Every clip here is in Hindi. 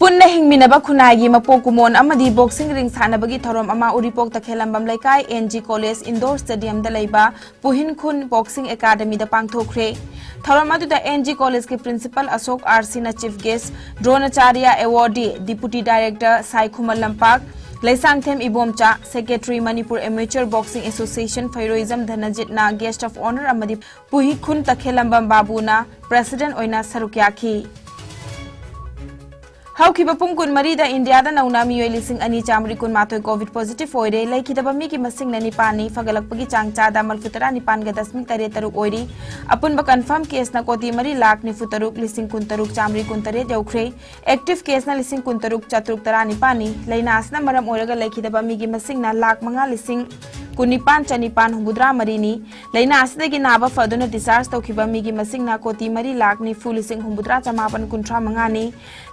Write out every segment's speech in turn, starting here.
पुन्ना हिंगमिनबा खुनागी मपोकुमोन अमदी बॉक्सिंग रिंग सानबगी थरोम अमा Uripok Takhellambam Leikai NG college indoor stadium द लेबा पुहिन खुन बॉक्सिंग एकेडमी द पांगथोखरे थरोम अदुदा एनजी कॉलेज के प्रिंसिपल अशोक आरसी न chief guest Dronacharya awardee deputy director साइखुमल लंपाक Laisangthem Ibomcha secretary Manipur amateur boxing association Phairoijam Dhanajit ना गेस्ट ऑफ ऑनर अमदी पुहि खुन तखेलंबम बाबूना प्रेसिडेंट ओइना सरुक याखी हौखिबा पुंग कुन मरीदा इंडियादा नौना मियोय लिसिंग अनि चामरी कुन माथोय कोविड पॉजिटिव ओइरे लैखिदबा मी की मसिंग न निपानी फगलकपगी चांगचादा मलफुतरा निपान ग 10.3 ओइरी अपुनबा कंफर्म केस न कोटी मरी लाख निफुतरुक लिसिंग कुन तरुक चामरी कुन तरे यौखरे एक्टिव केस न लिसिंग कुन तरुक चतुरुक तरा निपानी लैनासना मरम ओइरगा लैखिदबा मी की मसिंग न लाख मंगा लिसिंग कुनिपान चनिपान हुबुद्रा मरीनी लैना असदगी नाबा फदुना डिस्चार्ज तौखिबा मीगी मसिंग ना कोटी मरी लाख निफु लिसिंग हुबुद्रा चमापन कुंट्रा मंगानी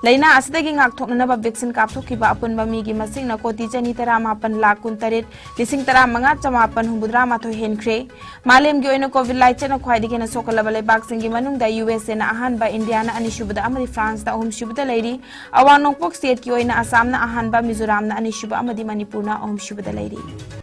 लैना असदगी गाकथोकनबा वैक्सीन कापथोखिबा अपुनबा मीगी मसिंग ना कोटी चनी तरा मापन लाख कुंतरेट लिसिंग तरा मंगा चमापन हुबुद्रा माथो हेनख्रे मालेम गी ओइना कोविड लाइचना ख्वाइदिगे ना सोकलबा लेबाकसिंगी मनुंगदा यूएसए ना अहानबा इंडिया ना अनिशुबदा अमरी फ्रांस दा अहुमशुबदा लैरी अवांग नोंगपोक स्टेट की ओइना असम ना अहानबा मिजोराम ना अनिशुबा अमदी मणिपुर ना अहुमशुबदा लैरी।